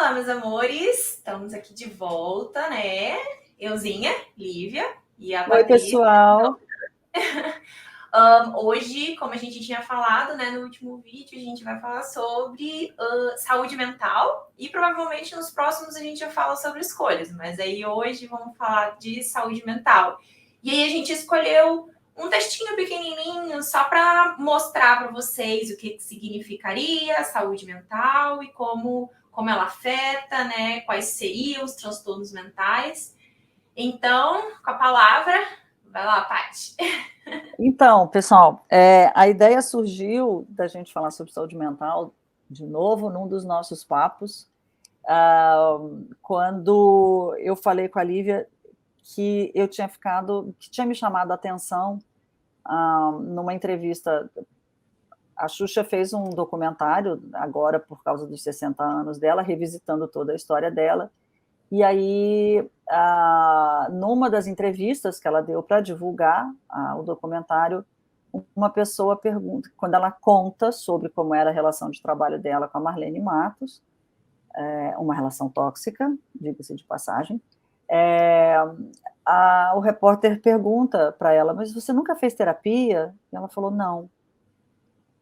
Olá, meus amores, estamos aqui de volta, né? Euzinha, Lívia e a Oi, Patrícia. pessoal. Hoje, como a gente tinha falado, né, no último vídeo, a gente vai falar sobre saúde mental e provavelmente nos próximos a gente já fala sobre escolhas, mas aí hoje vamos falar de saúde mental. E aí a gente escolheu um textinho pequenininho só para mostrar para vocês o que significaria saúde mental e como ela afeta, né, quais seriam os transtornos mentais. Então, com a palavra, vai lá, Paty. Então, pessoal, a ideia surgiu da gente falar sobre saúde mental de novo num dos nossos papos, quando eu falei com a Lívia que eu tinha que tinha me chamado a atenção numa entrevista. A Xuxa fez um documentário agora por causa dos 60 anos dela, revisitando toda a história dela. E aí, numa das entrevistas que ela deu para divulgar o documentário, uma pessoa pergunta, quando ela conta sobre como era a relação de trabalho dela com a Marlene Matos, uma relação tóxica, diga-se de passagem, o repórter pergunta para ela, mas você nunca fez terapia? E ela falou, não.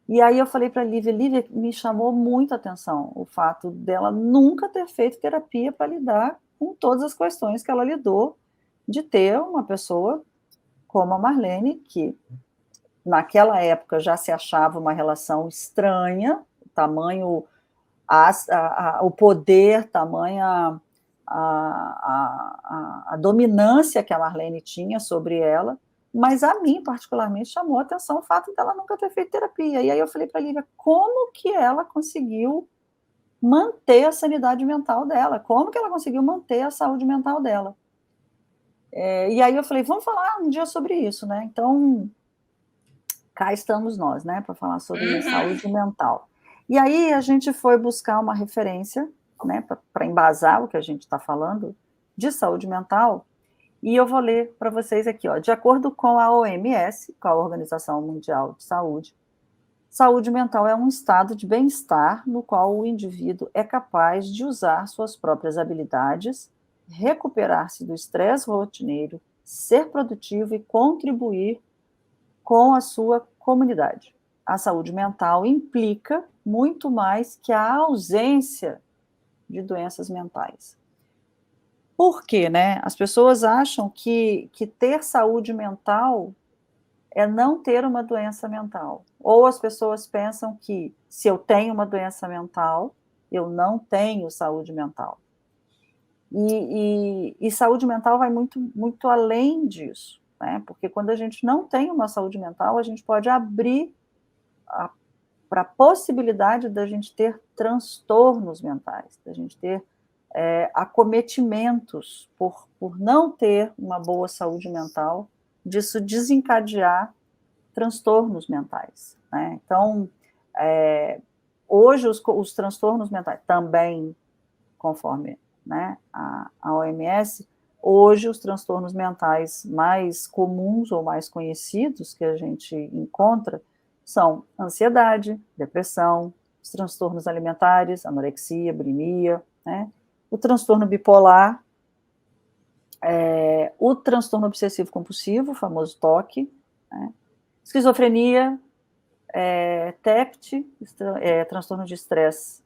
E aí eu falei para a Lívia, me chamou muito a atenção o fato dela nunca ter feito terapia para lidar com todas as questões que ela lidou de ter uma pessoa como a Marlene, que naquela época já se achava uma relação estranha, tamanho, o poder, tamanha a dominância que a Marlene tinha sobre ela, mas a mim, particularmente, chamou a atenção o fato dela nunca ter feito terapia. E aí eu falei para a Lívia, como que ela conseguiu manter a sanidade mental dela? Como que ela conseguiu manter a saúde mental dela? E aí eu falei, vamos falar um dia sobre isso, né? Então, cá estamos nós, né, para falar sobre saúde mental. E aí a gente foi buscar uma referência, né, para embasar o que a gente está falando de saúde mental, e eu vou ler para vocês aqui, ó. De acordo com a OMS, com a Organização Mundial de Saúde, saúde mental é um estado de bem-estar no qual o indivíduo é capaz de usar suas próprias habilidades, recuperar-se do estresse rotineiro, ser produtivo e contribuir com a sua comunidade. A saúde mental implica muito mais que a ausência de doenças mentais. Por quê, né? As pessoas acham que ter saúde mental é não ter uma doença mental. Ou as pessoas pensam que se eu tenho uma doença mental, eu não tenho saúde mental. E saúde mental vai muito, muito além disso, né? Porque quando a gente não tem uma saúde mental, a gente pode abrir para a possibilidade da gente ter transtornos mentais, da gente ter acometimentos por não ter uma boa saúde mental, disso desencadear transtornos mentais, né? Então, hoje os transtornos mentais também, conforme, né, a OMS, hoje os transtornos mentais mais comuns ou mais conhecidos que a gente encontra são ansiedade, depressão, os transtornos alimentares, anorexia, bulimia, né, o transtorno bipolar, o transtorno obsessivo compulsivo, o famoso TOC, né, esquizofrenia, TEPT, transtorno de estresse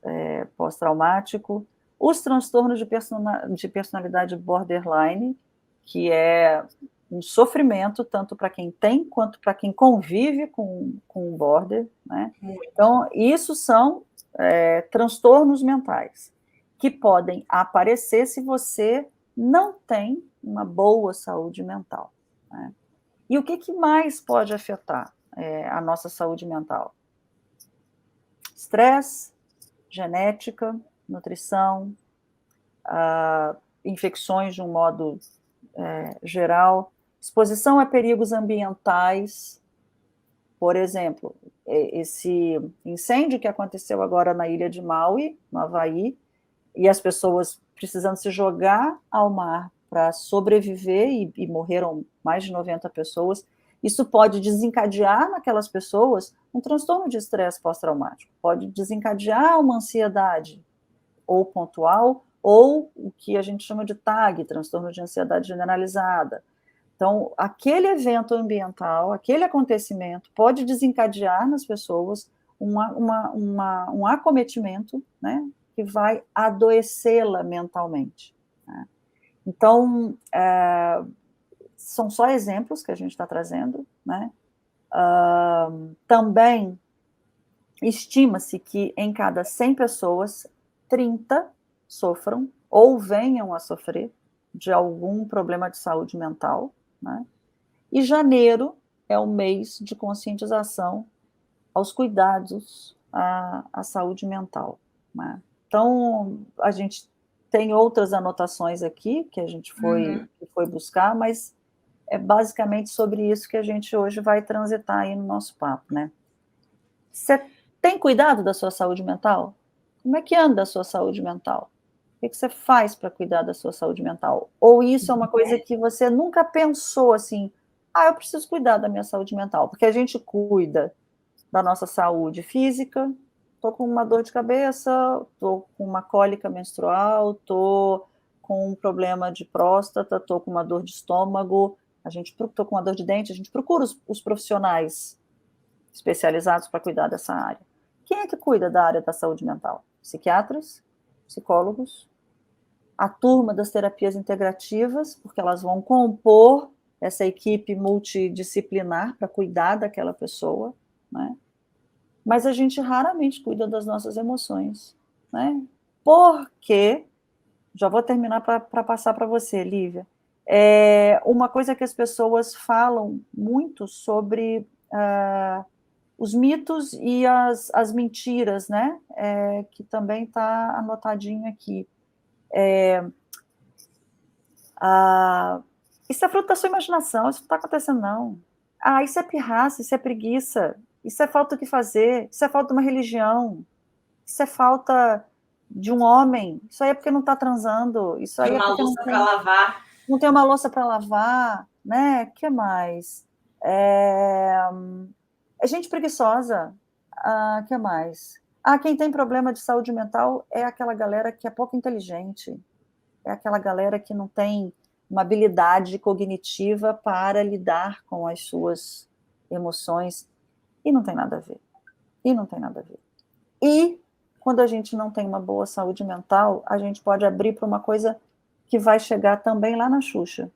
pós-traumático, os transtornos de personalidade borderline, que é um sofrimento tanto para quem tem quanto para quem convive com o border, né? Então, isso são transtornos mentais que podem aparecer se você não tem uma boa saúde mental, né? E o que mais pode afetar a nossa saúde mental? Estresse, genética, nutrição, infecções de um modo geral, exposição a perigos ambientais, por exemplo, esse incêndio que aconteceu agora na ilha de Maui, no Havaí, e as pessoas precisando se jogar ao mar para sobreviver, e morreram mais de 90 pessoas, isso pode desencadear naquelas pessoas um transtorno de estresse pós-traumático, pode desencadear uma ansiedade, ou pontual, ou o que a gente chama de TAG, transtorno de ansiedade generalizada. Então, aquele evento ambiental, aquele acontecimento, pode desencadear nas pessoas um acometimento, né, que vai adoecê-la mentalmente. Né? Então, são só exemplos que a gente está trazendo. Né? Também estima-se que em cada 100 pessoas, 30 sofram ou venham a sofrer de algum problema de saúde mental. Né? E janeiro é o mês de conscientização aos cuidados à saúde mental. Né? Então, a gente tem outras anotações aqui que a gente foi buscar, mas é basicamente sobre isso que a gente hoje vai transitar aí no nosso papo. Né? Você tem cuidado da sua saúde mental? Como é que anda a sua saúde mental? O que você faz para cuidar da sua saúde mental? Ou isso é uma coisa que você nunca pensou assim, eu preciso cuidar da minha saúde mental, porque a gente cuida da nossa saúde física, estou com uma dor de cabeça, estou com uma cólica menstrual, estou com um problema de próstata, estou com uma dor de estômago, estou com uma dor de dente, a gente procura os profissionais especializados para cuidar dessa área. Quem é que cuida da área da saúde mental? Psiquiatras, psicólogos, a turma das terapias integrativas, porque elas vão compor essa equipe multidisciplinar para cuidar daquela pessoa, né? Mas a gente raramente cuida das nossas emoções, né? Porque, já vou terminar para passar para você, Lívia, uma coisa que as pessoas falam muito sobre os mitos e as mentiras, né? Que também está anotadinho aqui. Isso é fruto da sua imaginação, isso não está acontecendo, não. Isso é pirraça, isso é preguiça, isso é falta do que fazer, isso é falta de uma religião, isso é falta de um homem, isso aí é porque não está transando, isso aí Tem é uma porque louça para lavar. não tem uma louça para lavar, né? O que mais? É gente preguiçosa. Que mais? Quem tem problema de saúde mental é aquela galera que é pouco inteligente, é aquela galera que não tem uma habilidade cognitiva para lidar com as suas emoções, e não tem nada a ver. E não tem nada a ver. E quando a gente não tem uma boa saúde mental, a gente pode abrir para uma coisa que vai chegar também lá na Xuxa,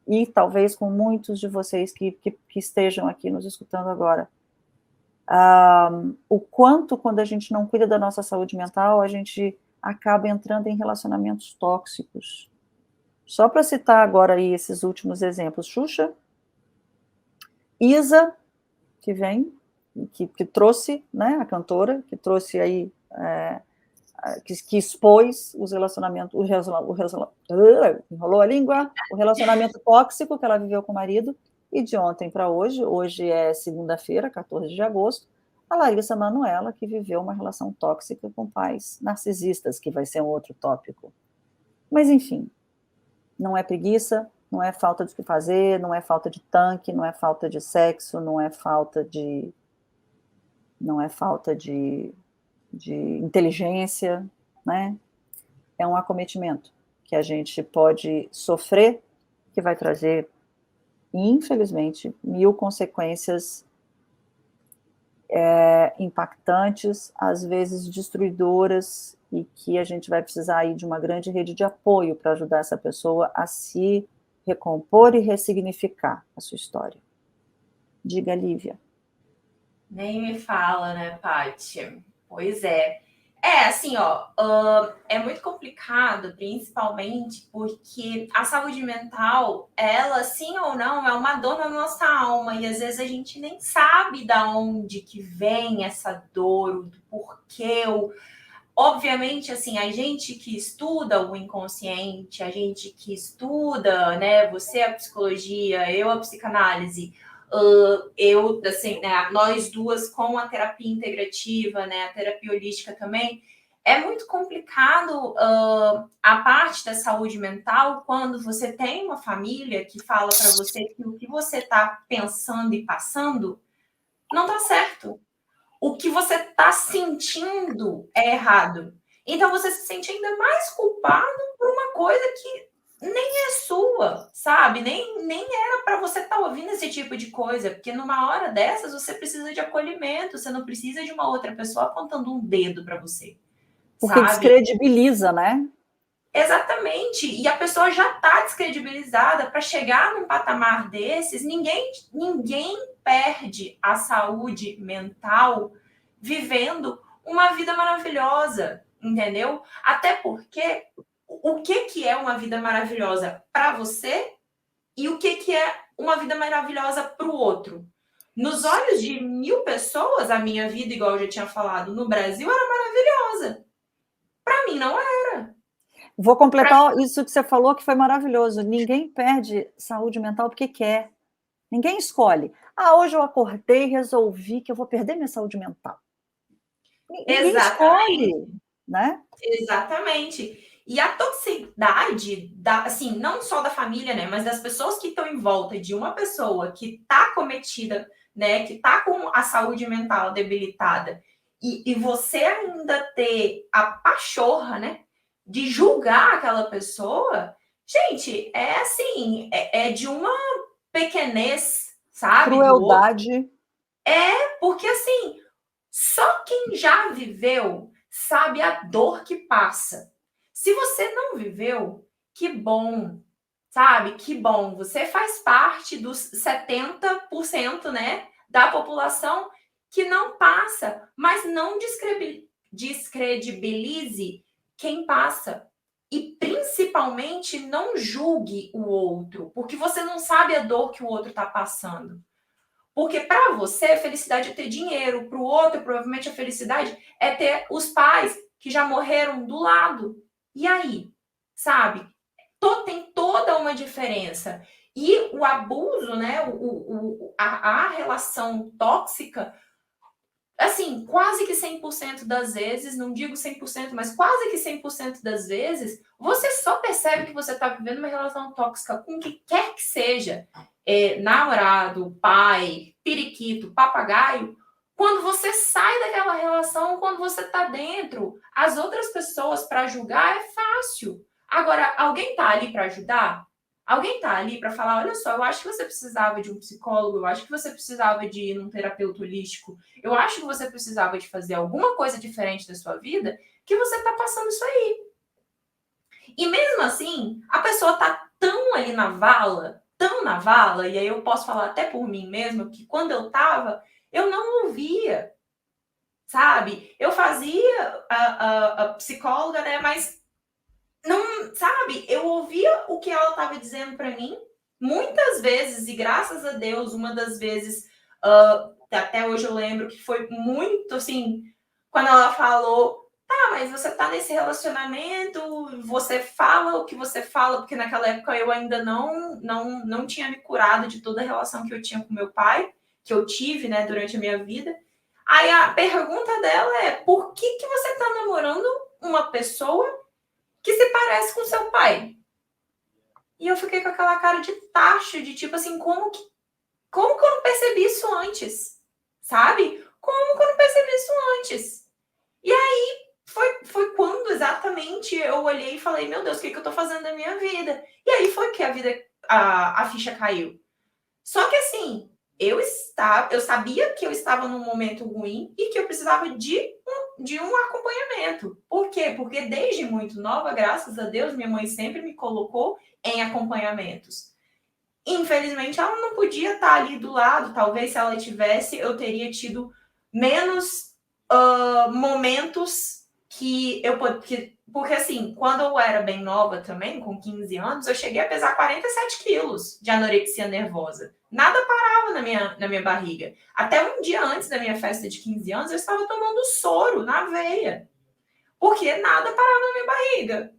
e talvez com muitos de vocês que estejam aqui nos escutando agora. O quanto, quando a gente não cuida da nossa saúde mental, a gente acaba entrando em relacionamentos tóxicos. Só para citar agora aí esses últimos exemplos, Xuxa, Isa, que vem, que trouxe, né, a cantora, que trouxe aí, que expôs os relacionamentos, enrolou a língua, o relacionamento tóxico que ela viveu com o marido, e de ontem para hoje é segunda-feira, 14 de agosto, a Larissa Manoela, que viveu uma relação tóxica com pais narcisistas, que vai ser um outro tópico. Mas, enfim, não é preguiça, não é falta de o que fazer, não é falta de tanque, não é falta de sexo, não é falta de inteligência, né? É um acometimento que a gente pode sofrer, que vai trazer, infelizmente, 1000 consequências impactantes, às vezes destruidoras, e que a gente vai precisar aí de uma grande rede de apoio para ajudar essa pessoa a se recompor e ressignificar a sua história. Diga, Lívia. Nem me fala, né, Paty? Pois é. Assim, é muito complicado, principalmente porque a saúde mental, ela, sim ou não, é uma dor na nossa alma, e às vezes a gente nem sabe da onde que vem essa dor, do porquê. Obviamente, assim, a gente que estuda o inconsciente, a gente que estuda, né, você a psicologia, eu a psicanálise, eu, assim, né, nós duas com a terapia integrativa, né, a terapia holística também, é muito complicado a parte da saúde mental quando você tem uma família que fala para você que o que você está pensando e passando não está certo. O que você está sentindo é errado. Então você se sente ainda mais culpado por uma coisa que nem é sua, sabe? Nem era para você estar ouvindo esse tipo de coisa, porque numa hora dessas você precisa de acolhimento, você não precisa de uma outra pessoa apontando um dedo para você, Porque sabe? descredibiliza, né? Exatamente. E a pessoa já está descredibilizada para chegar num patamar desses. Ninguém perde a saúde mental vivendo uma vida maravilhosa, entendeu? Até porque o que é uma vida maravilhosa para você e o que é uma vida maravilhosa para o outro? Nos olhos de 1000 pessoas, a minha vida, igual eu já tinha falado, no Brasil era maravilhosa. Para mim não era. Vou Pra completar isso que você falou, que foi maravilhoso. Ninguém perde saúde mental porque quer. Ninguém escolhe. Ah, hoje eu acordei e resolvi que eu vou perder minha saúde mental. Ninguém Exatamente, escolhe, né? exatamente. E a toxicidade, assim, não só da família, né, mas das pessoas que estão em volta de uma pessoa que está cometida, né, que está com a saúde mental debilitada, e você ainda ter a pachorra, né, de julgar aquela pessoa, gente, é assim, é de uma pequenez, sabe, do outro. Crueldade. Porque assim, só quem já viveu sabe a dor que passa. Se você não viveu, que bom, sabe? Que bom. Você faz parte dos 70%, né, da população que não passa, mas não descredibilize quem passa. E principalmente não julgue o outro, porque você não sabe a dor que o outro está passando. Porque para você, a felicidade é ter dinheiro, para o outro, provavelmente a felicidade é ter os pais que já morreram do lado. E aí, sabe? Tem toda uma diferença. E o abuso, né? A relação tóxica, assim, quase que 100% das vezes, não digo 100%, mas quase que 100% das vezes, você só percebe que você está vivendo uma relação tóxica com quem quer que seja, namorado, pai, periquito, papagaio, quando você sai daquela relação, quando você está dentro. As outras pessoas para julgar é fácil. Agora, alguém está ali para ajudar? Alguém está ali para falar, olha só, eu acho que você precisava de um psicólogo, eu acho que você precisava de ir num terapeuta holístico, eu acho que você precisava de fazer alguma coisa diferente da sua vida, que você está passando isso aí. E mesmo assim, a pessoa está tão ali tão na vala, e aí eu posso falar até por mim mesma, que quando eu estava, eu não ouvia, sabe? Eu fazia a psicóloga, né? Mas não, sabe? Eu ouvia o que ela estava dizendo para mim, muitas vezes, e graças a Deus, uma das vezes, até hoje eu lembro que foi muito assim, quando ela falou, tá, mas você tá nesse relacionamento, você fala o que você fala, porque naquela época eu ainda não tinha me curado de toda a relação que eu tinha com meu pai, que eu tive, né, durante a minha vida. Aí a pergunta dela é: por que você tá namorando uma pessoa que se parece com seu pai? E eu fiquei com aquela cara de tacho, de tipo assim, como que eu não percebi isso antes? Sabe? Como que eu não percebi isso antes? E aí foi quando exatamente eu olhei e falei, meu Deus, o que eu tô fazendo da minha vida? E aí foi que a ficha caiu. Só que assim, eu sabia que eu estava num momento ruim e que eu precisava de um acompanhamento. Por quê? Porque desde muito nova, graças a Deus, minha mãe sempre me colocou em acompanhamentos. Infelizmente, ela não podia estar ali do lado. Talvez se ela tivesse, eu teria tido menos momentos que eu porque assim, quando eu era bem nova também, com 15 anos, eu cheguei a pesar 47 quilos de anorexia nervosa. Nada parava na minha barriga. Até um dia antes da minha festa de 15 anos, eu estava tomando soro na veia. Porque nada parava na minha barriga.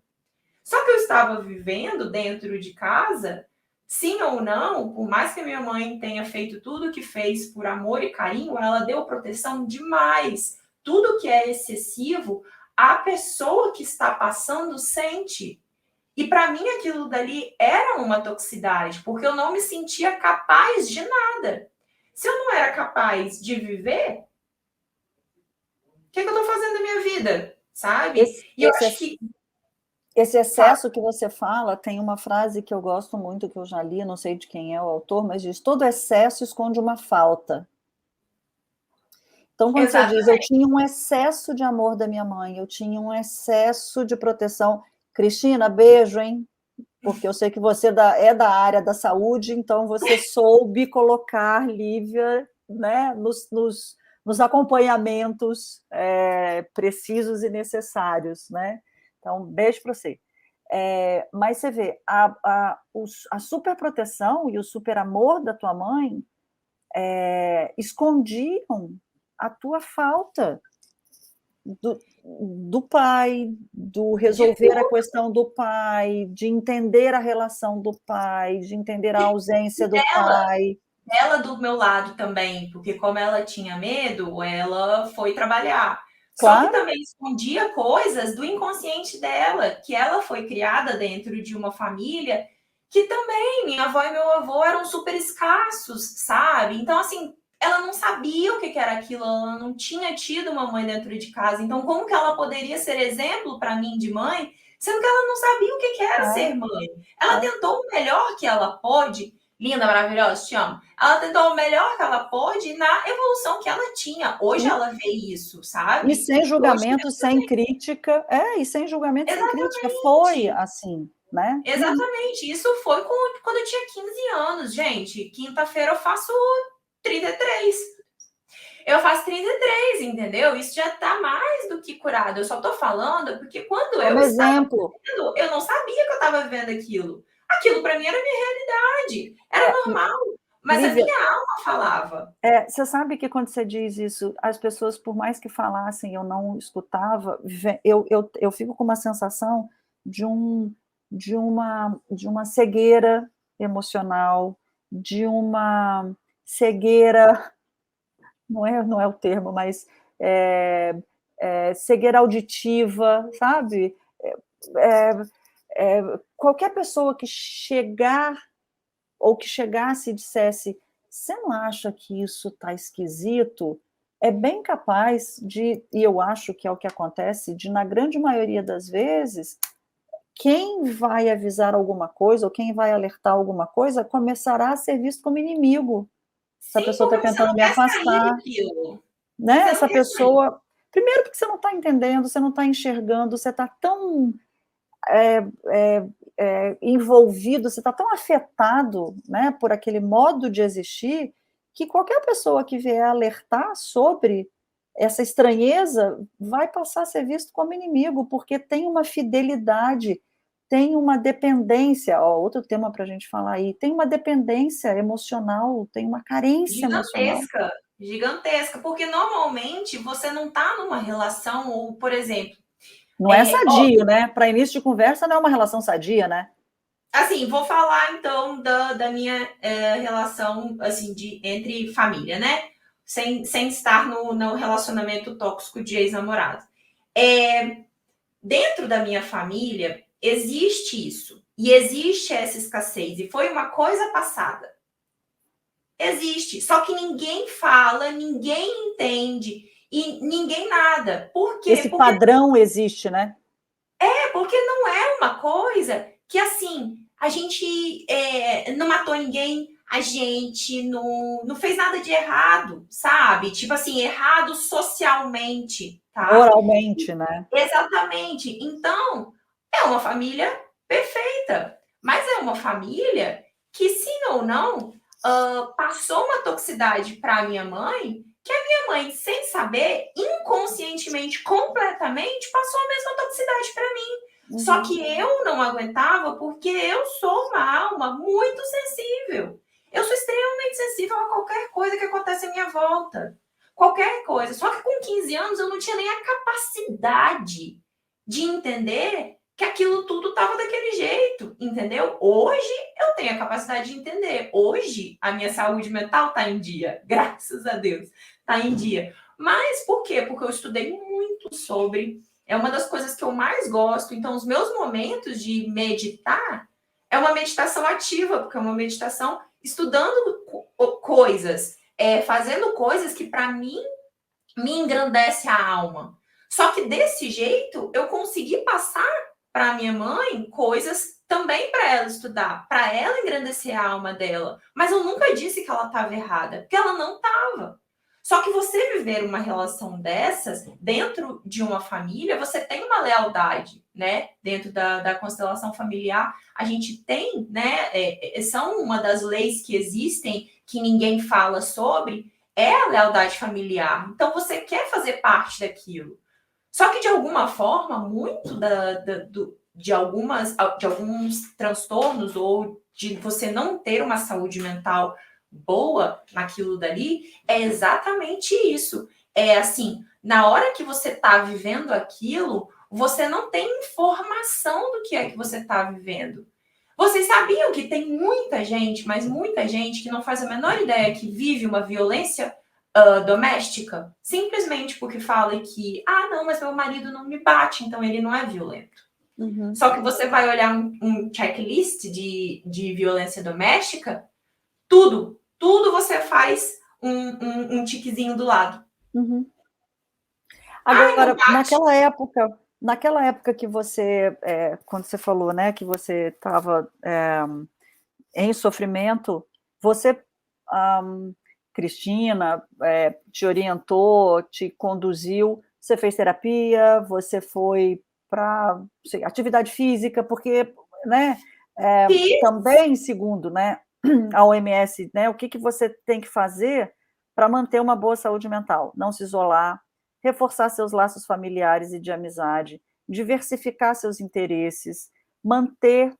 Só que eu estava vivendo dentro de casa, sim ou não, por mais que a minha mãe tenha feito tudo o que fez por amor e carinho, ela deu proteção demais. Tudo que é excessivo, a pessoa que está passando sente. E para mim aquilo dali era uma toxicidade, porque eu não me sentia capaz de nada. Se eu não era capaz de viver, o que eu estou fazendo da minha vida? sabe? Esse, E eu esse, acho que, esse fala, excesso que você fala, tem uma frase que eu gosto muito, que eu já li, não sei de quem é o autor, mas diz: todo excesso esconde uma falta. Então, quando você diz, eu exatamente, tinha um excesso de amor da minha mãe, eu tinha um excesso de proteção. Cristina, beijo, hein? Porque eu sei que você é da área da saúde, então você soube colocar Lívia, né, nos acompanhamentos precisos e necessários, né? Então, beijo para você. Mas você vê, a superproteção e o superamor da tua mãe escondiam a tua falta do pai, do de resolver a tudo questão do pai, de entender a relação do pai, de entender a ausência do dela. pai. Ela do meu lado também, porque como ela tinha medo, ela foi trabalhar. Só que Claro, também escondia coisas do inconsciente dela, que ela foi criada dentro de uma família que também minha avó e meu avô eram super escassos, sabe? Então, assim, ela não sabia o que era aquilo, ela não tinha tido uma mãe dentro de casa. Então, como que ela poderia ser exemplo para mim de mãe, sendo que ela não sabia o que era é, ser mãe? Ela é. tentou o melhor que ela pôde, linda, maravilhosa, te amo. Ela tentou o melhor que ela pôde na evolução que ela tinha. Hoje Sim. ela vê isso, E sabe? sem E hoje julgamento, sem crítica. E sem julgamento, sem crítica. Foi exatamente. assim, né? Uhum. Exatamente. Isso foi quando eu tinha 15 anos, gente. Quinta-feira eu faço 33. Eu faço 33, entendeu? Isso já tá mais do que curado. Eu só tô falando porque quando Como eu estava exemplo, vivendo, eu não sabia que eu estava vivendo aquilo. Aquilo para mim era minha realidade. Era é, normal. Mas a Lívia, minha alma falava. você sabe que quando você diz isso, as pessoas, por mais que falassem, eu não escutava, eu fico com uma sensação de, de uma cegueira emocional, de uma cegueira, não é o termo, mas é, cegueira auditiva, sabe? É, qualquer pessoa que chegar ou que chegasse e dissesse: você não acha que isso está esquisito? É bem capaz de, e eu acho que é o que acontece, de, na grande maioria das vezes, quem vai avisar alguma coisa ou quem vai alertar alguma coisa começará a ser visto como inimigo. Essa Sim, pessoa está porque você tentando não me quer sair afastar, daquilo. né? Você não Essa quer sair. pessoa. Primeiro, porque você não está entendendo, você não está enxergando, você está tão é, é, envolvido, você está tão afetado, né, por aquele modo de existir, que qualquer pessoa que vier alertar sobre essa estranheza vai passar a ser visto como inimigo, porque tem uma fidelidade, tem uma dependência, outro tema para a gente falar aí, tem uma dependência emocional, tem uma carência emocional. Gigantesca. Gigantesca. Porque normalmente você não tá numa relação, ou, por exemplo, Não é ó, sadio, né? Para início de conversa, não é uma relação sadia, né? assim, vou falar então da minha relação assim entre família, né? Sem estar no relacionamento tóxico de ex-namorado. É, dentro da minha família existe isso. E existe essa escassez. E foi uma coisa passada. Existe. Só que ninguém fala, ninguém entende e ninguém nada. Por quê? Esse padrão existe, né? Porque não é uma coisa que, assim, a gente não matou ninguém, a gente não fez nada de errado, sabe? Tipo assim, errado socialmente, tá? Moralmente, né? Exatamente. Então, é uma família perfeita, mas é uma família que, sim ou não, passou uma toxicidade para minha mãe, que a minha mãe, sem saber, inconscientemente, completamente, passou a mesma toxicidade para mim. Só Uhum. que eu não aguentava porque eu sou uma alma muito sensível. Eu sou extremamente sensível a qualquer coisa que acontece à minha volta. Qualquer coisa. Só que com 15 anos eu não tinha nem a capacidade de entender que aquilo tudo estava daquele jeito, entendeu? Hoje eu tenho a capacidade de entender. Hoje a minha saúde mental está em dia, graças a Deus, está em dia. Mas por quê? Porque eu estudei muito sobre. É uma das coisas que eu mais gosto. Então, os meus momentos de meditar é uma meditação ativa, porque é uma meditação estudando coisas, fazendo coisas que para mim me engrandece a alma. Só que desse jeito, eu consegui passar para minha mãe coisas também para ela estudar, para ela engrandecer a alma dela. Mas eu nunca disse que ela estava errada, porque ela não estava. Só que você viver uma relação dessas dentro de uma família, você tem uma lealdade, né? Dentro da constelação familiar, a gente tem, né? São uma das leis que existem que ninguém fala sobre, é a lealdade familiar. Então você quer fazer parte daquilo. Só que de alguma forma, muito de alguns transtornos ou de você não ter uma saúde mental boa naquilo dali, é exatamente isso. É assim, na hora que você está vivendo aquilo, você não tem informação do que é que você está vivendo. Vocês sabiam que tem muita gente, mas muita gente que não faz a menor ideia que vive uma violência doméstica, simplesmente porque fala que, não, mas meu marido não me bate, então ele não é violento. Uhum. Só que você vai olhar um checklist de violência doméstica, tudo você faz um tiquezinho do lado. Uhum. Agora, naquela época que você, quando você falou, né, que você estava em sofrimento, você, Cristina, te orientou, te conduziu, você fez terapia, você foi para atividade física, porque, né, também, segundo, né, a OMS, né, o que você tem que fazer para manter uma boa saúde mental? Não se isolar, reforçar seus laços familiares e de amizade, diversificar seus interesses, manter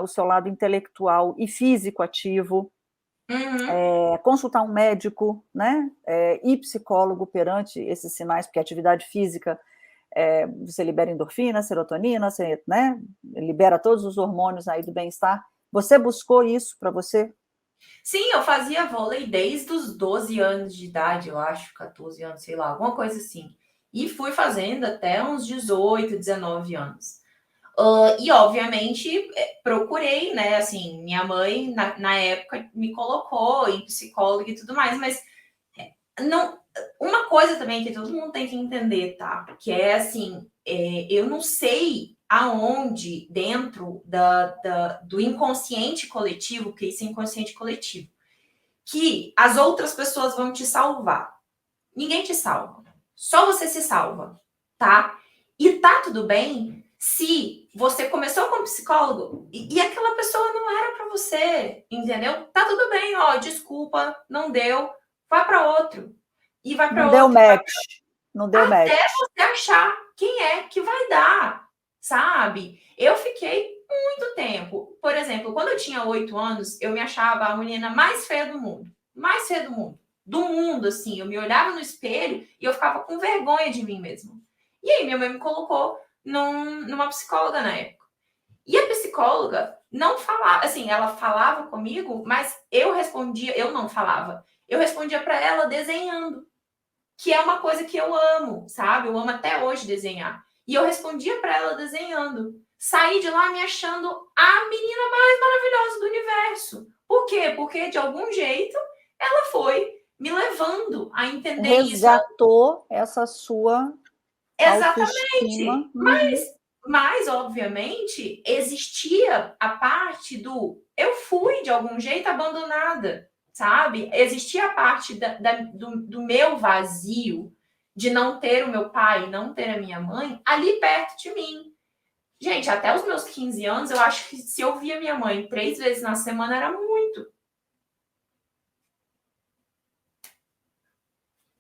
o seu lado intelectual e físico ativo, consultar um médico, né, e psicólogo perante esses sinais, porque a atividade física, você libera endorfina, serotonina, você, né, libera todos os hormônios aí do bem-estar. Você buscou isso para você? Sim, eu fazia vôlei desde os 12 anos de idade, eu acho, 14 anos, sei lá, alguma coisa assim. E fui fazendo até uns 18, 19 anos. E, obviamente, procurei, né? Assim, minha mãe, na época, me colocou em psicólogo e tudo mais, mas não. Uma coisa também que todo mundo tem que entender, tá? Que é assim, eu não sei aonde dentro do inconsciente coletivo, que isso é inconsciente coletivo, que as outras pessoas vão te salvar. Ninguém te salva. Só você se salva, tá? E tá tudo bem se você começou com um psicólogo e aquela pessoa não era para você, entendeu? Tá tudo bem, ó, desculpa, não deu, vai para outro. E vai Não para deu outro. match. Não deu Até match. você achar quem é que vai dar, sabe? Eu fiquei muito tempo. Por exemplo, quando eu tinha 8 anos, eu me achava a menina mais feia do mundo. Mais feia do mundo. Do mundo, assim. Eu me olhava no espelho e eu ficava com vergonha de mim mesma. E aí, minha mãe me colocou numa psicóloga na época. E a psicóloga não falava, assim, ela falava comigo, mas eu não falava. Eu respondia para ela desenhando, que é uma coisa que eu amo, sabe? Eu amo até hoje desenhar. E eu respondia para ela desenhando. Saí de lá me achando a menina mais maravilhosa do universo. Por quê? Porque de algum jeito ela foi me levando a entender isso. Resgatou essa sua autoestima. Exatamente. Mas, obviamente, existia a parte eu fui de algum jeito abandonada, sabe? Existia a parte do meu vazio de não ter o meu pai, não ter a minha mãe ali perto de mim. Gente, até os meus 15 anos, eu acho que se eu via minha mãe 3 vezes na semana era muito.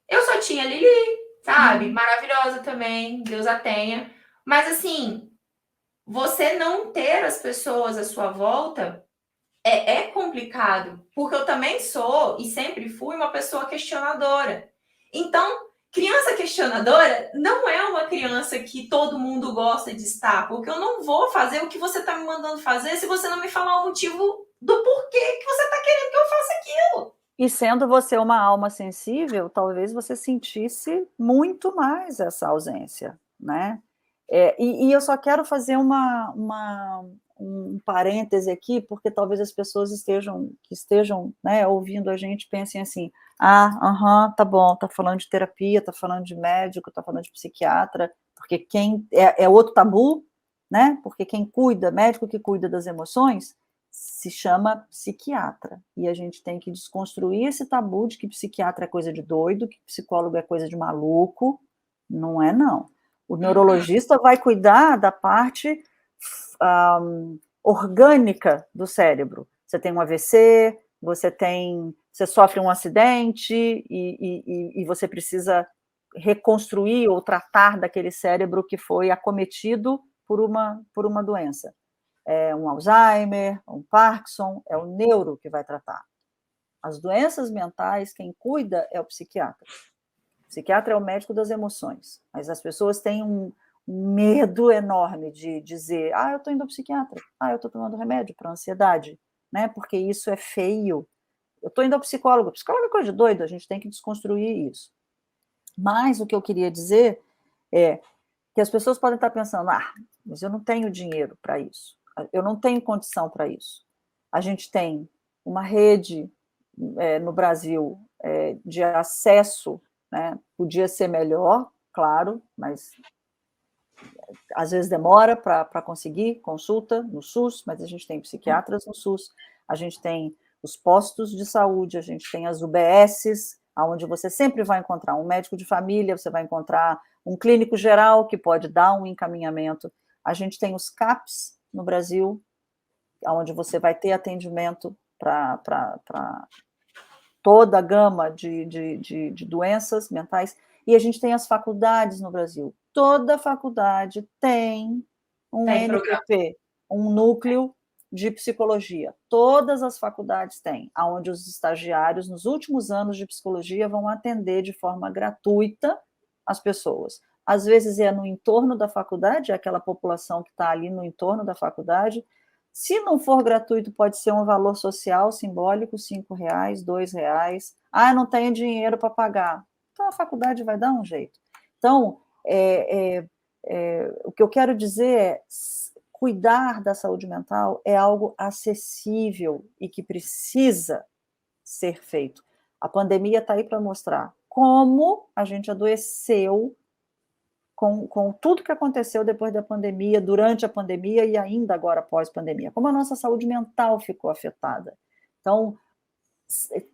Eu só tinha a Lili, sabe? Maravilhosa também, Deus a tenha. Mas assim, você não ter as pessoas à sua volta é complicado, porque eu também sou e sempre fui uma pessoa questionadora. Então, criança questionadora não é uma criança que todo mundo gosta de estar, porque eu não vou fazer o que você está me mandando fazer se você não me falar o motivo do porquê que você está querendo que eu faça aquilo. E sendo você uma alma sensível, talvez você sentisse muito mais essa ausência, né? E eu só quero fazer um parêntese aqui, porque talvez as pessoas que estejam, né, ouvindo a gente pensem assim, tá bom, tá falando de terapia, tá falando de médico, tá falando de psiquiatra, porque quem é outro tabu, né? Porque quem cuida, médico que cuida das emoções, se chama psiquiatra. E a gente tem que desconstruir esse tabu de que psiquiatra é coisa de doido, que psicólogo é coisa de maluco. Não é, não. O neurologista vai cuidar da parte orgânica do cérebro. Você tem um AVC, você sofre um acidente e você precisa reconstruir ou tratar daquele cérebro que foi acometido por uma doença. É um Alzheimer, um Parkinson, é o neuro que vai tratar. As doenças mentais, quem cuida é o psiquiatra. O psiquiatra é o médico das emoções, mas as pessoas têm um medo enorme de dizer, eu estou indo ao psiquiatra, eu estou tomando remédio para ansiedade, né? Porque isso é feio. Eu estou indo ao psicólogo. Psicólogo é coisa de doido, a gente tem que desconstruir isso. Mas o que eu queria dizer é que as pessoas podem estar pensando, mas eu não tenho dinheiro para isso, eu não tenho condição para isso. A gente tem uma rede no Brasil de acesso, né? Podia ser melhor, claro, mas às vezes demora para conseguir consulta no SUS, mas a gente tem psiquiatras no SUS, a gente tem os postos de saúde, a gente tem as UBSs, onde você sempre vai encontrar um médico de família, você vai encontrar um clínico geral que pode dar um encaminhamento. A gente tem os CAPs no Brasil, onde você vai ter atendimento para toda a gama de doenças mentais, e a gente tem as faculdades no Brasil. Toda faculdade tem um NPP, um núcleo de psicologia. Todas as faculdades têm, onde os estagiários, nos últimos anos de psicologia, vão atender de forma gratuita as pessoas. Às vezes é no entorno da faculdade, é aquela população que está ali no entorno da faculdade. Se não for gratuito, pode ser um valor social simbólico, R$5, R$2. Não tenho dinheiro para pagar. Então, a faculdade vai dar um jeito. Então, o que eu quero dizer é, cuidar da saúde mental é algo acessível e que precisa ser feito. A pandemia está aí para mostrar como a gente adoeceu com tudo que aconteceu depois da pandemia, durante a pandemia e ainda agora pós-pandemia, como a nossa saúde mental ficou afetada. Então,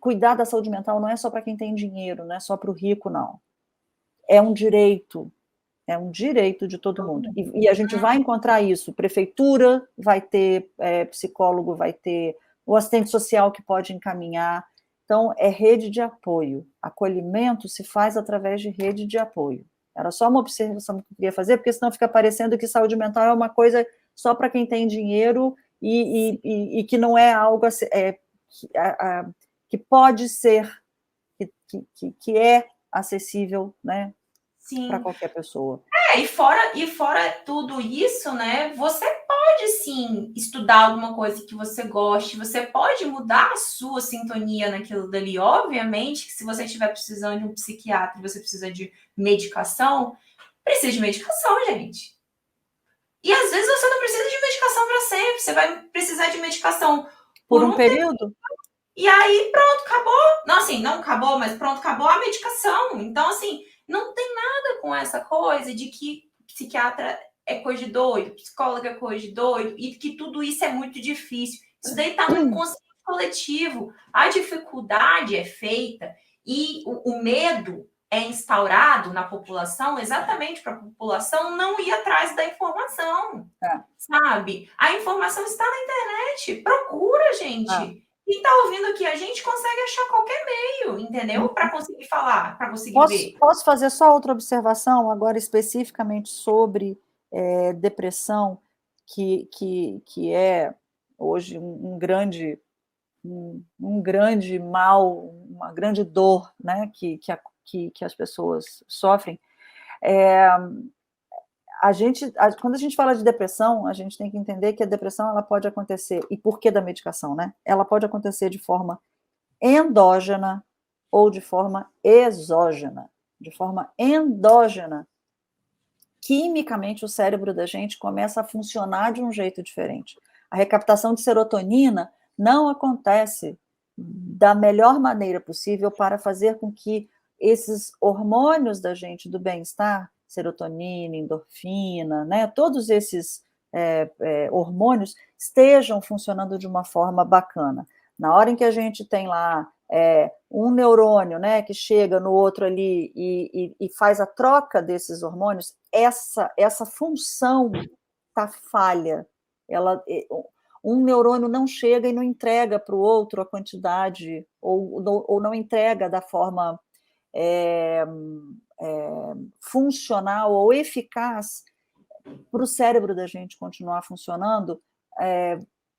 cuidar da saúde mental não é só para quem tem dinheiro, não é só para o rico, não. É um direito de todo mundo. E a gente vai encontrar isso, prefeitura vai ter psicólogo, vai ter o assistente social que pode encaminhar. Então, é rede de apoio. Acolhimento se faz através de rede de apoio. Era só uma observação que eu queria fazer, porque senão fica parecendo que saúde mental é uma coisa só para quem tem dinheiro e que não é algo que pode ser, que é acessível, né, para qualquer pessoa. E fora tudo isso, né? Você pode sim estudar alguma coisa que você goste, você pode mudar a sua sintonia naquilo dali. Obviamente que se você estiver precisando de um psiquiatra e você precisa de medicação, precisa de medicação, gente. E às vezes você não precisa de medicação para sempre, você vai precisar de medicação por um período. Tempo, e aí pronto, acabou. Não, assim, não acabou, mas pronto, acabou a medicação. Então, assim, não tem nada com essa coisa de que psiquiatra é coisa de doido, psicólogo é coisa de doido, e que tudo isso é muito difícil. Isso daí está no inconsciente coletivo. A dificuldade é feita e o medo é instaurado na população exatamente para a população não ir atrás da informação, sabe? A informação está na internet. Procura, gente. Quem está ouvindo aqui, a gente consegue achar qualquer meio, entendeu? Para conseguir falar, para conseguir ver. Posso fazer só outra observação, agora especificamente sobre depressão, que é hoje um grande mal, uma grande dor, né, que as pessoas sofrem. Quando a gente fala de depressão, a gente tem que entender que a depressão ela pode acontecer, e por que da medicação, né? Ela pode acontecer de forma endógena ou de forma exógena. De forma endógena, quimicamente o cérebro da gente começa a funcionar de um jeito diferente. A recaptação de serotonina não acontece da melhor maneira possível para fazer com que esses hormônios da gente do bem-estar, serotonina, endorfina, né, todos esses hormônios estejam funcionando de uma forma bacana. Na hora em que a gente tem lá um neurônio, né, que chega no outro ali e faz a troca desses hormônios, essa função está falha. Um neurônio não chega e não entrega para o outro a quantidade, ou não entrega da forma funcional ou eficaz para o cérebro da gente continuar funcionando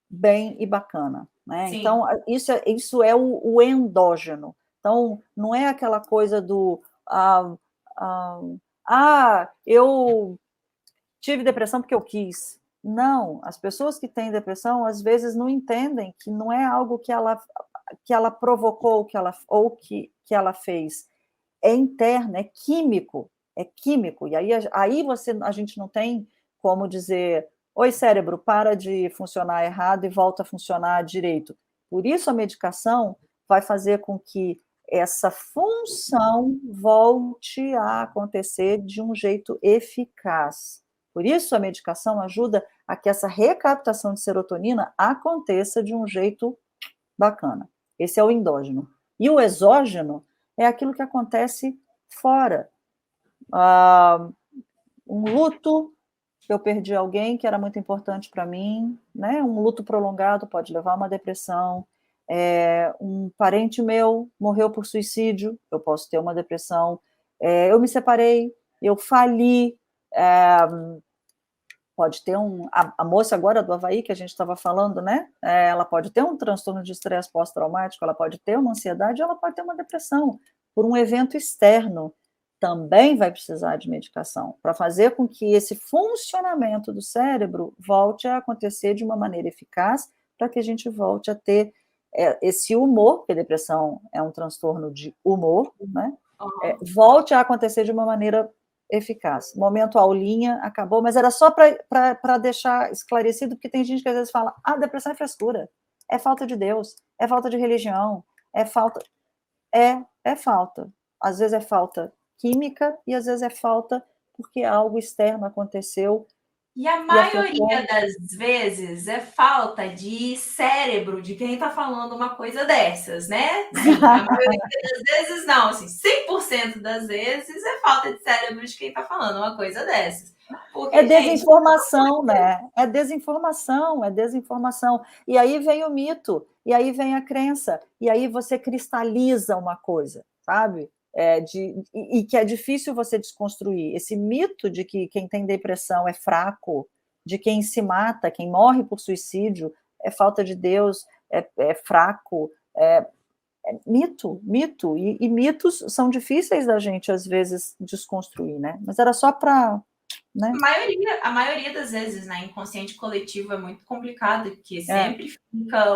bem e bacana. Né? Então, isso é o endógeno. Então, não é aquela coisa do eu tive depressão porque eu quis. Não, as pessoas que têm depressão, às vezes, não entendem que não é algo que ela provocou, ou que ela fez. É interno, é químico. E aí a gente não tem como dizer, oi, cérebro, para de funcionar errado e volta a funcionar direito. Por isso a medicação vai fazer com que essa função volte a acontecer de um jeito eficaz. Por isso a medicação ajuda a que essa recaptação de serotonina aconteça de um jeito bacana. Esse é o endógeno. E o exógeno é aquilo que acontece fora. Um luto, eu perdi alguém que era muito importante para mim, né? Um luto prolongado pode levar a uma depressão. Um parente meu morreu por suicídio, eu posso ter uma depressão. Eu me separei, eu fali, pode ter a moça agora do Havaí, que a gente estava falando, né? Ela pode ter um transtorno de estresse pós-traumático, ela pode ter uma ansiedade, ela pode ter uma depressão por um evento externo. Também vai precisar de medicação para fazer com que esse funcionamento do cérebro volte a acontecer de uma maneira eficaz, para que a gente volte a ter esse humor, porque a depressão é um transtorno de humor, né? Volte a acontecer de uma maneira eficaz. Momento aulinha, acabou, mas era só para deixar esclarecido, porque tem gente que às vezes fala, depressão é frescura, é falta de Deus, é falta de religião, é falta... É falta. Às vezes é falta química e às vezes é falta porque algo externo aconteceu. E a maioria das vezes é falta de cérebro de quem está falando uma coisa dessas, né? Sim, a maioria das vezes não, assim, 100% das vezes é falta de cérebro de quem está falando uma coisa dessas. Porque, desinformação, né? É desinformação. E aí vem o mito, e aí vem a crença, e aí você cristaliza uma coisa, sabe? E que é difícil você desconstruir. Esse mito de que quem tem depressão é fraco, de quem se mata, quem morre por suicídio, é falta de Deus, é fraco, mito. E mitos são difíceis da gente, às vezes, desconstruir, né? Mas era só para... Né? A maioria das vezes, né, inconsciente coletivo é muito complicado, porque sempre fica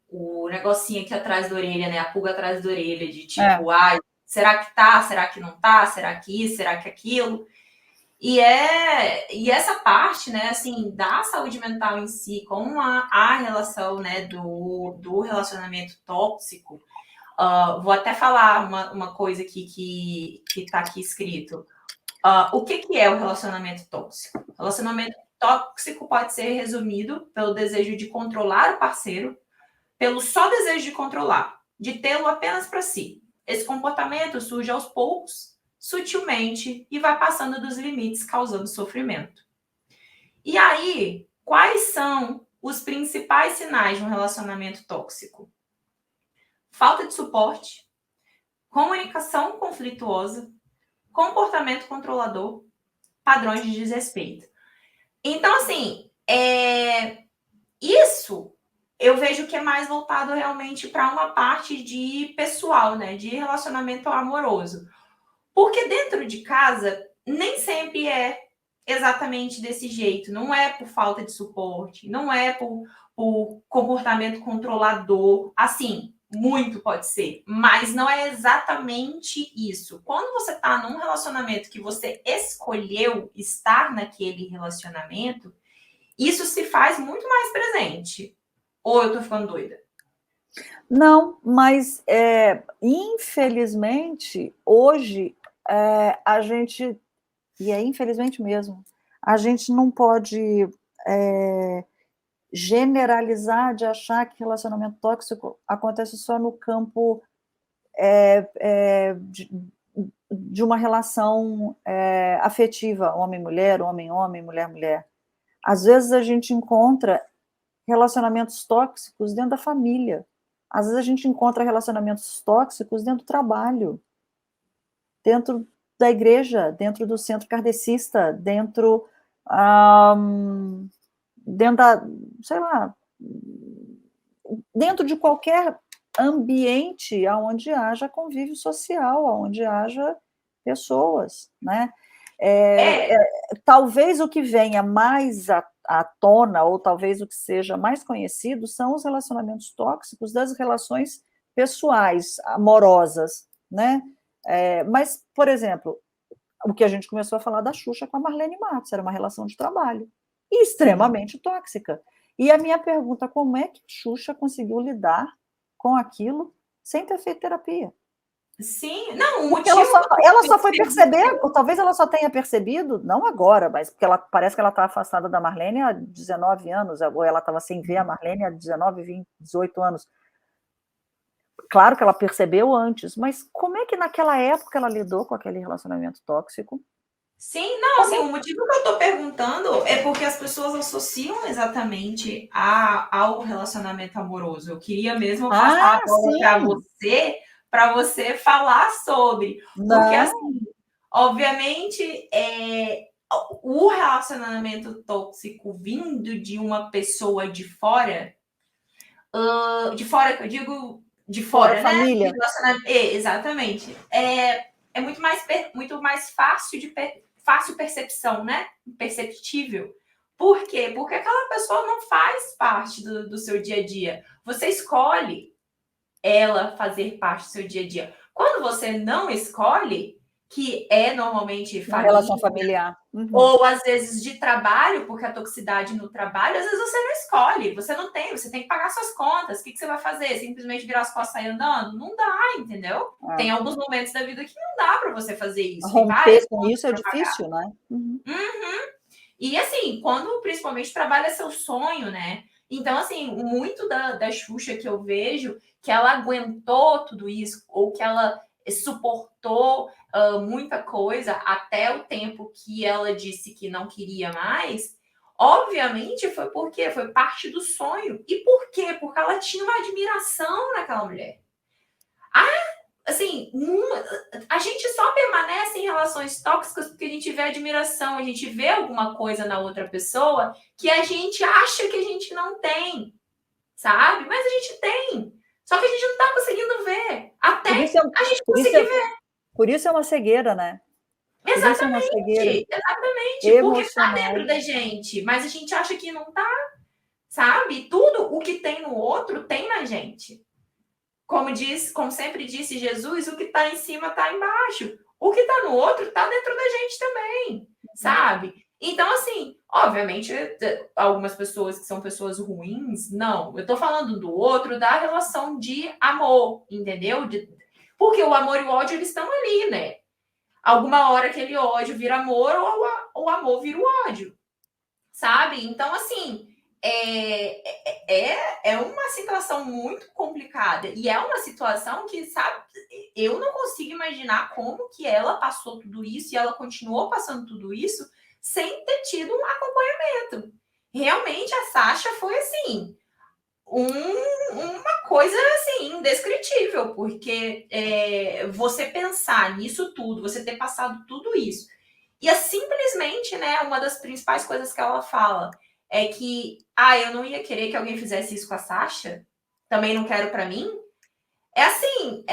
o negocinho aqui atrás da orelha, né, a pulga atrás da orelha, de tipo, será que tá, será que não tá, será que isso, será que aquilo? E essa parte, né, assim, da saúde mental em si, com a relação, né, do relacionamento tóxico, vou até falar uma coisa aqui que tá aqui escrito. O que é o relacionamento tóxico? O relacionamento tóxico pode ser resumido pelo desejo de controlar o parceiro, pelo só desejo de controlar, de tê-lo apenas para si. Esse comportamento surge aos poucos, sutilmente, e vai passando dos limites, causando sofrimento. E aí, quais são os principais sinais de um relacionamento tóxico? Falta de suporte, comunicação conflituosa, comportamento controlador, padrões de desrespeito. Então, assim, isso eu vejo que é mais voltado realmente para uma parte de pessoal, né? De relacionamento amoroso. Porque dentro de casa, nem sempre é exatamente desse jeito. Não é por falta de suporte, não é por comportamento controlador. Assim, muito pode ser, mas não é exatamente isso. Quando você está num relacionamento que você escolheu estar naquele relacionamento, isso se faz muito mais presente. Ou eu tô ficando doida? Não, mas infelizmente, hoje, a gente, e é infelizmente mesmo, a gente não pode generalizar de achar que relacionamento tóxico acontece só no campo de uma relação afetiva, homem-mulher, homem-homem, mulher-mulher. Às vezes a gente encontra relacionamentos tóxicos dentro da família. Às vezes a gente encontra relacionamentos tóxicos dentro do trabalho, dentro da igreja, dentro do centro kardecista, dentro da, sei lá, dentro de qualquer ambiente onde haja convívio social, onde haja pessoas, né? Talvez o que venha mais à tona, ou talvez o que seja mais conhecido, são os relacionamentos tóxicos das relações pessoais, amorosas, né? Mas, por exemplo, o que a gente começou a falar da Xuxa com a Marlene Matos, era uma relação de trabalho, e extremamente tóxica. E a minha pergunta, como é que a Xuxa conseguiu lidar com aquilo sem ter feito terapia? Sim, não, o Porque motivo... ela só foi perceber, ou talvez ela só tenha percebido, não agora, mas porque parece que ela está afastada da Marlene há 19 anos, ou ela estava sem ver a Marlene há 19, 20, 18 anos. Claro que ela percebeu antes, mas como é que naquela época ela lidou com aquele relacionamento tóxico? Sim, não, assim, o motivo que eu tô perguntando é porque as pessoas associam exatamente ao relacionamento amoroso. Eu queria mesmo passar a bola para você falar sobre. Porque, Não. assim, obviamente, o relacionamento tóxico vindo de uma pessoa de fora que eu digo de fora, né? Família. Exatamente. É muito mais fácil fácil percepção, né? Perceptível. Por quê? Porque aquela pessoa não faz parte do seu dia a dia. Você escolhe ela fazer parte do seu dia a dia. Quando você não escolhe, que é normalmente Uma família, relação familiar. Uhum. ou às vezes de trabalho, porque a toxicidade no trabalho, às vezes você não escolhe, você tem que pagar suas contas. O que você vai fazer? Simplesmente virar as costas e sair andando? Não dá, entendeu? Tem alguns momentos da vida que não dá para você fazer isso. Tem várias Romper com contas isso é para pagar. difícil, né? Uhum. E assim, quando principalmente trabalha seu sonho, né? Então, assim, muito da Xuxa que eu vejo, que ela aguentou tudo isso, ou que ela suportou muita coisa até o tempo que ela disse que não queria mais, obviamente foi parte do sonho. E por quê? Porque ela tinha uma admiração naquela mulher. Assim, a gente só permanece em relações tóxicas porque a gente vê admiração, a gente vê alguma coisa na outra pessoa que a gente acha que a gente não tem, sabe? Mas a gente tem. Só que a gente não tá conseguindo ver. Até a gente conseguir ver. Por isso é uma cegueira, né? Por isso é uma cegueira Exatamente. Porque tá emocional. dentro da gente, mas a gente acha que não tá, sabe? Tudo o que tem no outro tem na gente. Como sempre disse Jesus, o que está em cima está embaixo. O que está no outro está dentro da gente também, sabe? Então, assim, obviamente, algumas pessoas que são pessoas ruins, não. Eu estou falando do outro, da relação de amor, entendeu? Porque o amor e o ódio, eles estão ali, né? Alguma hora aquele ódio vira amor ou o amor vira o ódio, sabe? Então, assim, é uma situação muito complicada. E é uma situação que, sabe, eu não consigo imaginar como que ela passou tudo isso e ela continuou passando tudo isso sem ter tido um acompanhamento. Realmente, a Sasha foi, assim, uma coisa, assim, indescritível, porque você pensar nisso tudo, você ter passado tudo isso, e é simplesmente, né, uma das principais coisas que ela fala é que, eu não ia querer que alguém fizesse isso com a Sasha, também não quero para mim. É assim,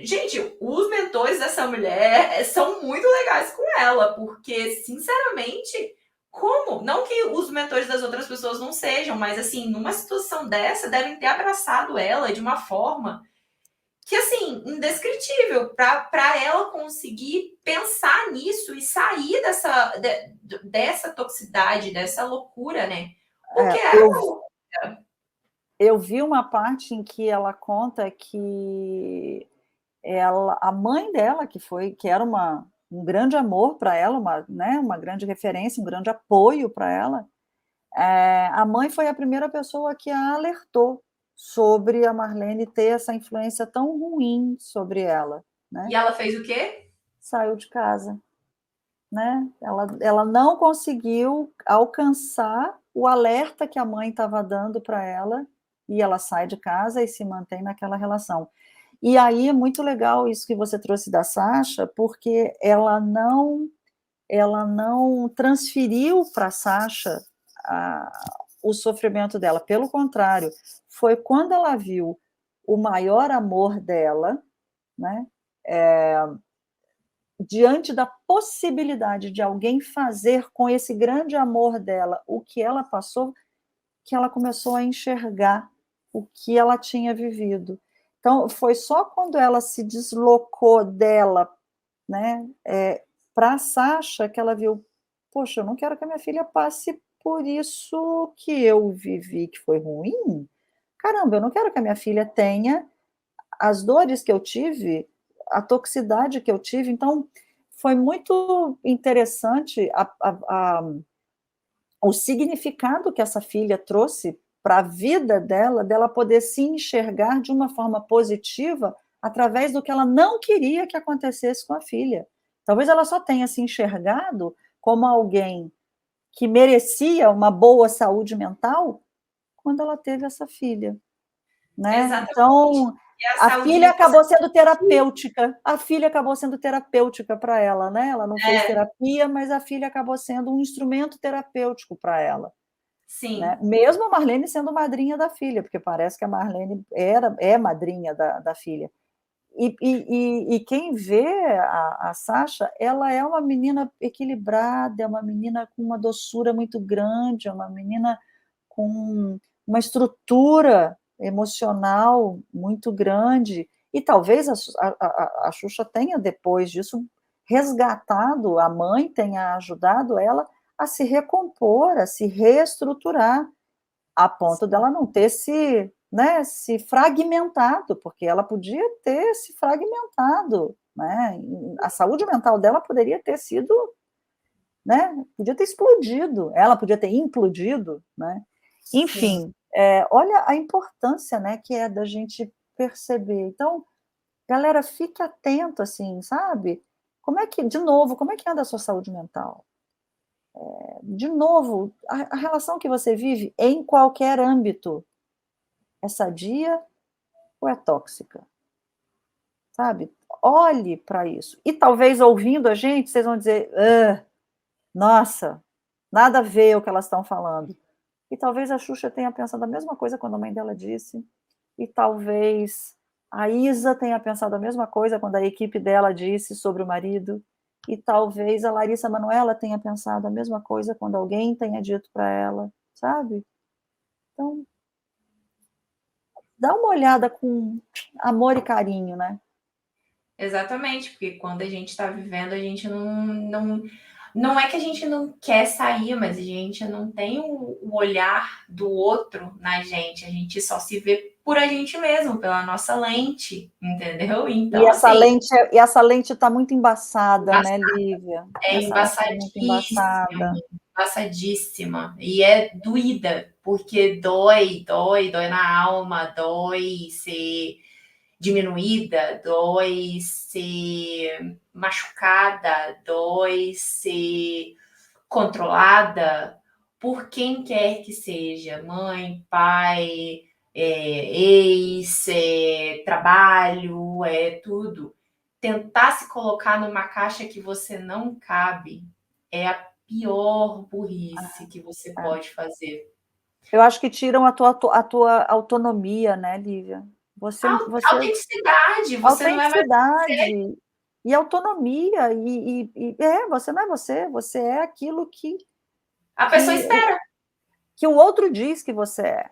gente, os mentores dessa mulher são muito legais com ela, porque, sinceramente, como? Não que os mentores das outras pessoas não sejam, mas, assim, numa situação dessa, devem ter abraçado ela de uma forma que, assim, indescritível, para ela conseguir pensar nisso e sair dessa toxicidade, dessa loucura, né? Porque eu, era. eu vi uma parte em que ela conta que a mãe dela, que era um grande amor para ela, uma grande referência, um grande apoio para ela, a mãe foi a primeira pessoa que a alertou sobre a Marlene ter essa influência tão ruim sobre ela, né? E ela fez o quê? Saiu de casa, né? Ela não conseguiu alcançar o alerta que a mãe estava dando para ela, e ela sai de casa e se mantém naquela relação. E aí é muito legal isso que você trouxe da Sasha, porque ela não transferiu para a Sasha o sofrimento dela, pelo contrário, foi quando ela viu o maior amor dela, né, diante da possibilidade de alguém fazer com esse grande amor dela o que ela passou, que ela começou a enxergar o que ela tinha vivido. Então, foi só quando ela se deslocou dela, né, para a Sasha, que ela viu, poxa, eu não quero que a minha filha passe por isso que eu vivi, que foi ruim. Caramba, eu não quero que a minha filha tenha as dores que eu tive, a toxicidade que eu tive. Então, foi muito interessante o significado que essa filha trouxe para a vida dela poder se enxergar de uma forma positiva através do que ela não queria que acontecesse com a filha. Talvez ela só tenha se enxergado como alguém que merecia uma boa saúde mental quando ela teve essa filha, né? Exatamente. Então, E a a saúde filha mental acabou sendo terapêutica. A filha acabou sendo terapêutica para ela, né? Ela não fez é, terapia, mas a filha acabou sendo um instrumento terapêutico para ela, né? sim, Mesmo a Marlene sendo madrinha da filha, porque parece que a Marlene é madrinha da filha. E quem vê a Sasha, ela é uma menina equilibrada, é uma menina com uma doçura muito grande, é uma menina com uma estrutura emocional muito grande. E talvez a Xuxa tenha, depois disso, resgatado, a mãe tenha ajudado ela a se recompor, a se reestruturar, a ponto dela não ter se fragmentado, porque ela podia ter se fragmentado, né? A saúde mental dela poderia ter sido, né? Podia ter explodido, ela podia ter implodido, né? sim. Enfim, olha a importância, né, que é da gente perceber. Então, galera, fique atento, assim, sabe? De novo, como é que anda a sua saúde mental? De novo, a relação que você vive em qualquer âmbito, é sadia ou é tóxica? Sabe? Olhe para isso. E talvez ouvindo a gente, vocês vão dizer, nossa, nada a ver o que elas estão falando. E talvez a Xuxa tenha pensado a mesma coisa quando a mãe dela disse, e talvez a Isa tenha pensado a mesma coisa quando a equipe dela disse sobre o marido, e talvez a Larissa Manoela tenha pensado a mesma coisa quando alguém tenha dito para ela, sabe? Então, dá uma olhada com amor e carinho, né? Exatamente, porque quando a gente está vivendo, a gente não é que a gente não quer sair, mas a gente não tem o olhar do outro na gente, a gente só se vê por a gente mesmo, pela nossa lente, entendeu? E Então, essa assim, lente, e essa lente está muito embaçada, né, Lívia? é Essa lente está muito embaçadíssima, embaçada. embaçadíssima, e é doída, porque dói na alma, dói ser diminuída, dói ser machucada, dói ser controlada por quem quer que seja, mãe, pai, ex, trabalho, tudo. Tentar se colocar numa caixa que você não cabe é a pior burrice que você É. pode fazer. Eu acho que tiram a tua autonomia, né, Lívia? Você Autenticidade, você não é mais autenticidade e autonomia, você não é você, você é aquilo a pessoa que, espera. que o outro diz que você é.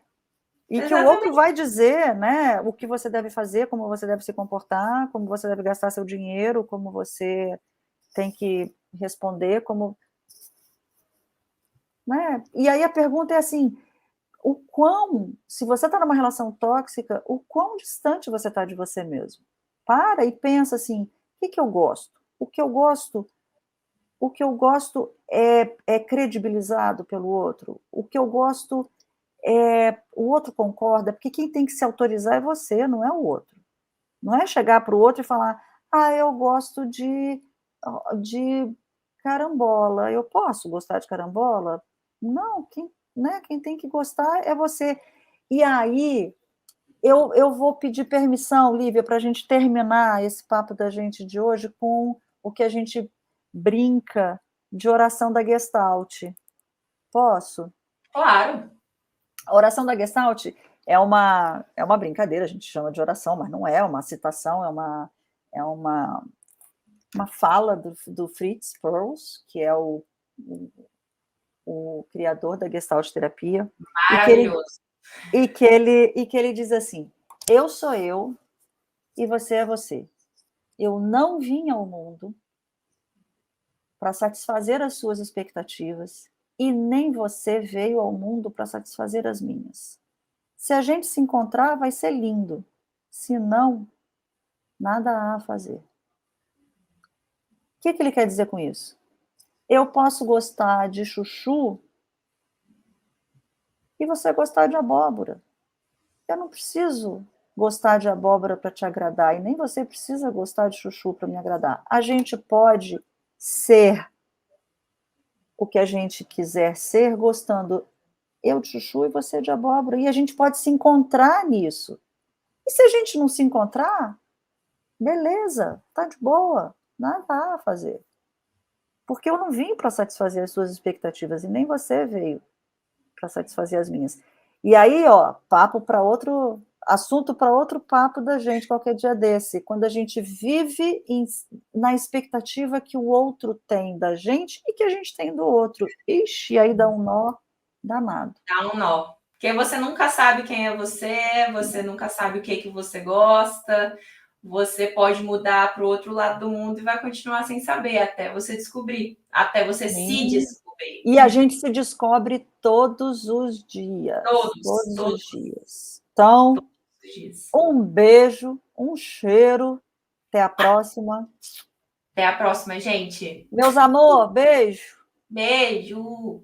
E que o outro Exatamente. vai dizer, né, o que você deve fazer, como você deve se comportar, como você deve gastar seu dinheiro, como você tem que responder, como, né? E aí a pergunta é assim, se você está numa relação tóxica, o quão distante você está de você mesmo. Para e pensa assim, o que eu gosto? O que eu gosto é credibilizado pelo outro. O que eu gosto o outro concorda, porque quem tem que se autorizar é você, não é o outro. Não é chegar para o outro e falar, eu gosto de carambola, eu posso gostar de carambola? Não, quem tem que gostar é você. E aí, eu vou pedir permissão, Lívia, para a gente terminar esse papo da gente de hoje com o que a gente brinca de oração da Gestalt. Posso? Claro. A oração da Gestalt é uma brincadeira, a gente chama de oração, mas não é uma citação, é uma fala do Fritz Perls, que é o criador da Gestalt terapia, Maravilhoso. e que ele diz assim: eu sou eu e você é você. Eu não vim ao mundo para satisfazer as suas expectativas e nem você veio ao mundo para satisfazer as minhas. Se a gente se encontrar, vai ser lindo. Se não, nada há a fazer. O que ele quer dizer com isso? Eu posso gostar de chuchu e você gostar de abóbora. Eu não preciso gostar de abóbora para te agradar e nem você precisa gostar de chuchu para me agradar. A gente pode ser o que a gente quiser ser gostando eu de chuchu e você de abóbora. E a gente pode se encontrar nisso. E se a gente não se encontrar, beleza, tá de boa, nada a fazer. Porque eu não vim para satisfazer as suas expectativas e nem você veio para satisfazer as minhas. E aí, papo para outro assunto, para outro papo da gente qualquer dia desse, quando a gente vive na expectativa que o outro tem da gente e que a gente tem do outro. Ixi, aí dá um nó danado. Dá um nó. Porque você nunca sabe quem é você nunca sabe o que você gosta, você pode mudar para o outro lado do mundo e vai continuar sem saber até você descobrir, até você se descobrir. E a gente se descobre todos os dias. Todos Os dias. Então, os dias. um beijo, um cheiro. Até a próxima. Até a próxima, gente. Meus amor, beijo. Beijo.